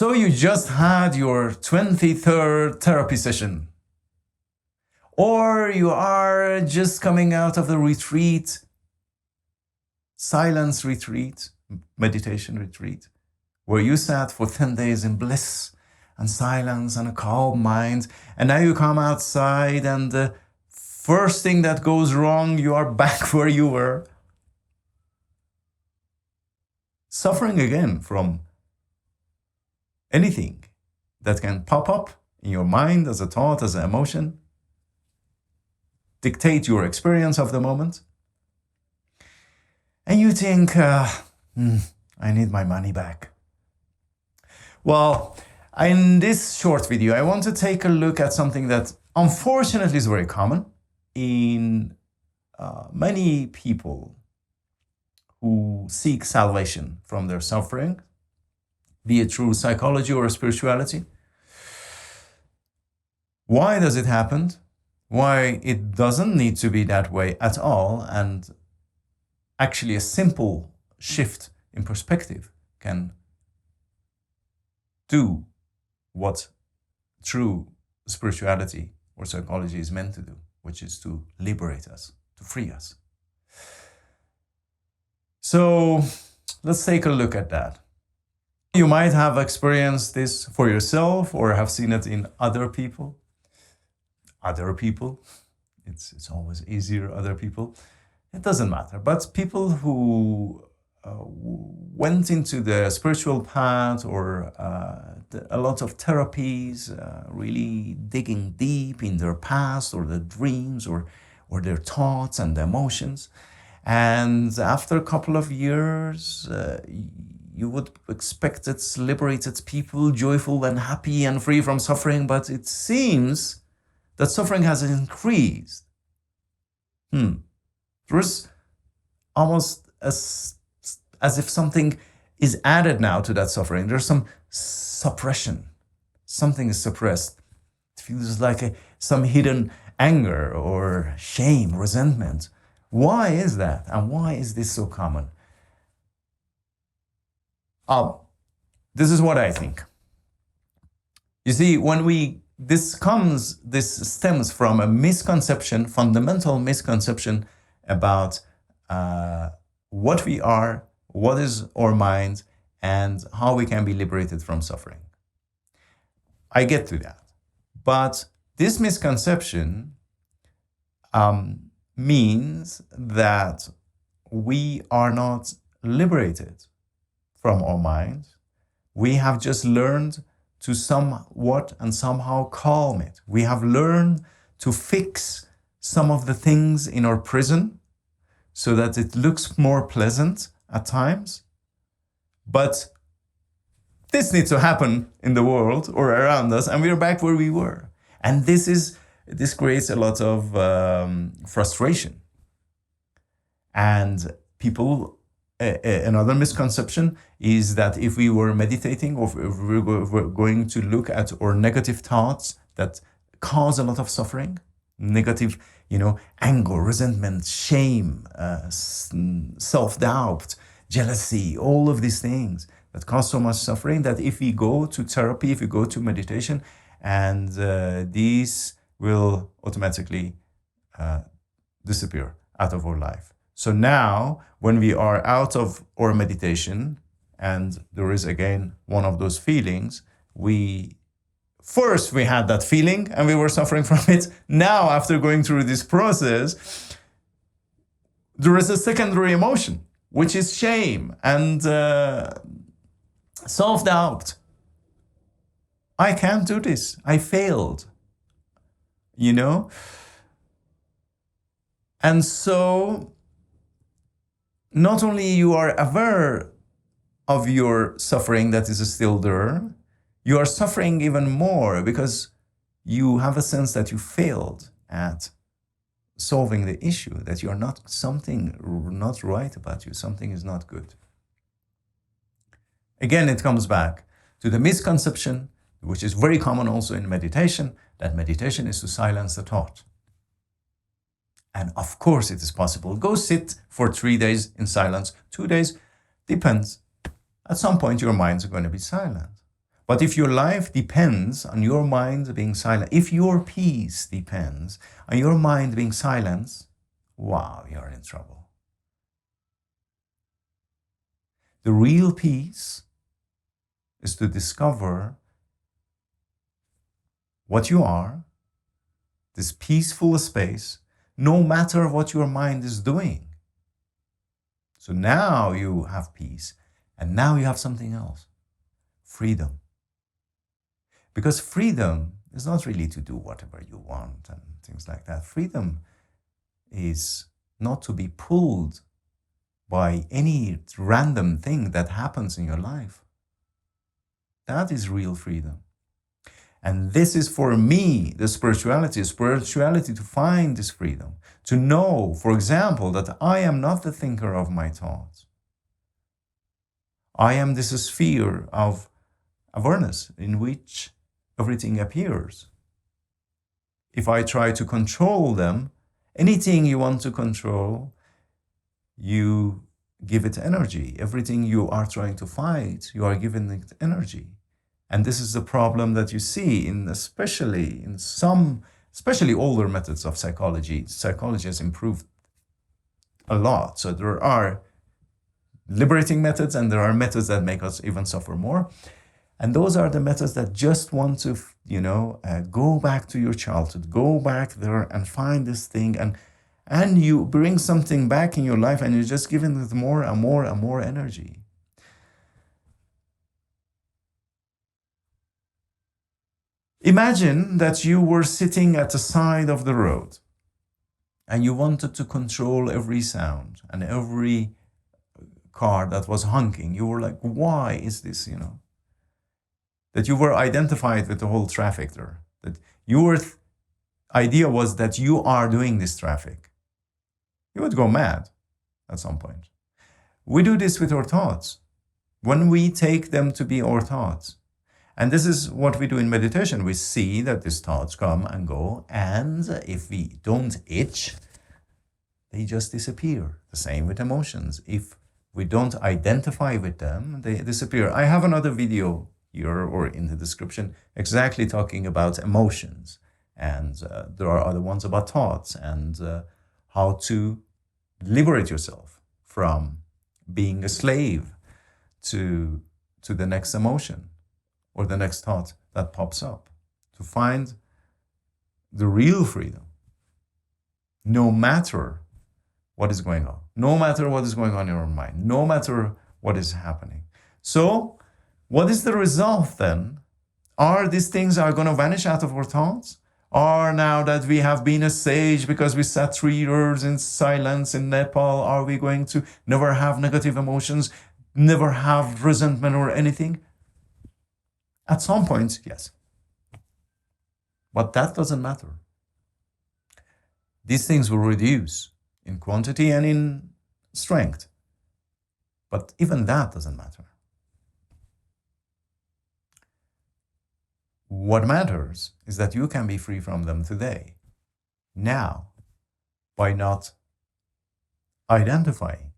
So you just had your 23rd therapy session. Or you are just coming out of the retreat, silence retreat, meditation retreat, where you sat for 10 days in bliss and silence and a calm mind. And now you come outside and the first thing that goes wrong, you are back where you were. Suffering again from anything that can pop up in your mind as a thought, as an emotion, dictate your experience of the moment. And you think, I need my money back. Well, in this short video, I want to take a look at something that unfortunately is very common in many people who seek salvation from their suffering, be it through psychology or spirituality. Why does it happen? Why it doesn't need to be that way at all, and actually a simple shift in perspective can do what true spirituality or psychology is meant to do, which is to liberate us, to free us. So let's take a look at that. You might have experienced this for yourself or have seen it in other people. It's always easier, other people. It doesn't matter. But people who went into the spiritual path or a lot of therapies, really digging deep in their past or their dreams or their thoughts and the emotions. And after a couple of years, you would expect it's liberated people, joyful and happy and free from suffering, but it seems that suffering has increased. There's almost as if something is added now to that suffering. There's some suppression. Something is suppressed. It feels like some hidden anger or shame, resentment. Why is that? And why is this so common? This is what I think. You see, this stems from a misconception, fundamental misconception about what we are, what is our mind, and how we can be liberated from suffering. I get to that. But this misconception means that we are not liberated from our mind. We have just learned to somewhat and somehow calm it. We have learned to fix some of the things in our prison so that it looks more pleasant at times. But this needs to happen in the world or around us, and we're back where we were. And this creates a lot of frustration. And people, another misconception is that if we were meditating or if we were going to look at our negative thoughts that cause a lot of suffering, negative, anger, resentment, shame, self-doubt, jealousy, all of these things that cause so much suffering, that if we go to therapy, if we go to meditation, and these will automatically disappear out of our life. So now, when we are out of our meditation, and there is again one of those feelings, first we had that feeling and we were suffering from it. Now, after going through this process, there is a secondary emotion, which is shame and self-doubt. I can't do this. I failed. And so, not only you are aware of your suffering that is still there, you are suffering even more because you have a sense that you failed at solving the issue, that you're something not right about you, something is not good. Again, it comes back to the misconception, which is very common also in meditation, that meditation is to silence the thought. And of course it is possible. Go sit for 3 days in silence, 2 days, depends. At some point your minds are going to be silent. But if your life depends on your mind being silent, if your peace depends on your mind being silent, wow, you're in trouble. The real peace is to discover what you are, this peaceful space, no matter what your mind is doing. So now you have peace, and now you have something else, freedom. Because freedom is not really to do whatever you want and things like that. Freedom is not to be pulled by any random thing that happens in your life. That is real freedom. And this is for me, the spirituality to find this freedom. To know, for example, that I am not the thinker of my thoughts. I am this sphere of awareness in which everything appears. If I try to control them, anything you want to control, you give it energy. Everything you are trying to fight, you are giving it energy. And this is the problem that you see especially older methods of psychology. Psychology has improved a lot. So there are liberating methods and there are methods that make us even suffer more. And those are the methods that just want to, go back to your childhood, go back there and find this thing, and you bring something back in your life and you're just giving it more and more and more energy. Imagine that you were sitting at the side of the road and you wanted to control every sound and every car that was honking. You were like, why is this, That you were identified with the whole traffic there. That your idea was that you are doing this traffic. You would go mad at some point. We do this with our thoughts. When we take them to be our thoughts. And this is what we do in meditation. We see that these thoughts come and go, and if we don't itch, they just disappear. The same with emotions. If we don't identify with them, they disappear. I have another video here or in the description exactly talking about emotions. And there are other ones about thoughts and how to liberate yourself from being a slave to the next emotion or the next thought that pops up, to find the real freedom, no matter what is going on, no matter what is going on in your mind, no matter what is happening. So what is the result then? Are these things are going to vanish out of our thoughts? Or now that we have been a sage because we sat 3 years in silence in Nepal, are we going to never have negative emotions, never have resentment or anything? At some point, yes. But that doesn't matter. These things will reduce in quantity and in strength. But even that doesn't matter. What matters is that you can be free from them today, now, by not identifying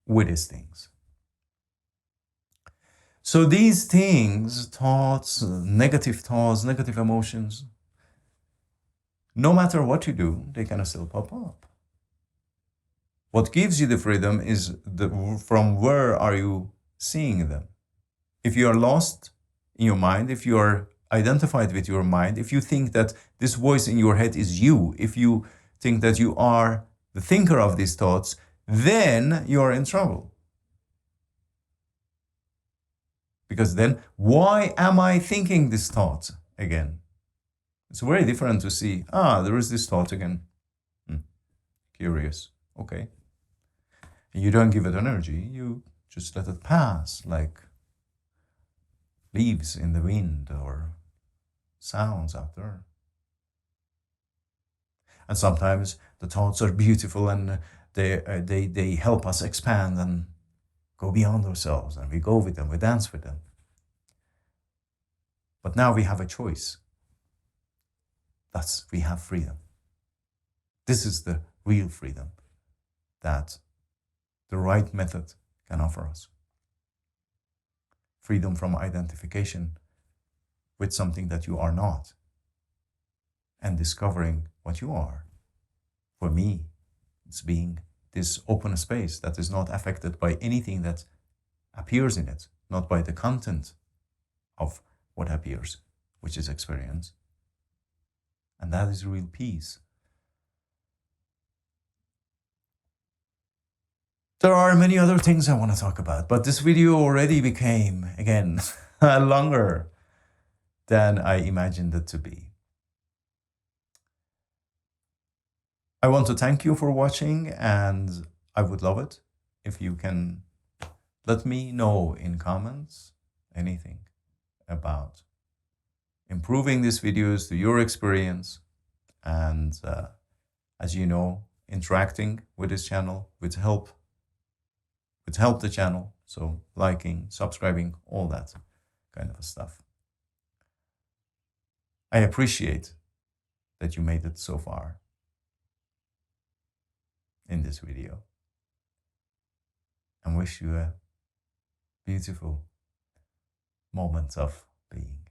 with these things. So these things, thoughts, negative emotions, no matter what you do, they can still pop up. What gives you the freedom is from where are you seeing them? If you are lost in your mind, if you are identified with your mind, if you think that this voice in your head is you, if you think that you are the thinker of these thoughts, then you are in trouble. Because then, why am I thinking this thought again? It's very different to see, there is this thought again. Curious, okay. And you don't give it energy, you just let it pass, like leaves in the wind or sounds out there. And sometimes the thoughts are beautiful and they help us expand and go beyond ourselves, and we go with them, we dance with them. But now we have a choice. Thus, we have freedom. This is the real freedom that the right method can offer us. freedom from identification with something that you are not, and discovering what you are. For me, it's being this open space that is not affected by anything that appears in it, not by the content of what appears, which is experience. And that is real peace. There are many other things I want to talk about, but this video already became, again, longer than I imagined it to be. I want to thank you for watching, and I would love it if you can let me know in comments anything about improving these videos to your experience, and as you know, interacting with this channel would help the channel. So liking, subscribing, all that kind of stuff. I appreciate that you made it so far in this video, and wish you a beautiful moment of being.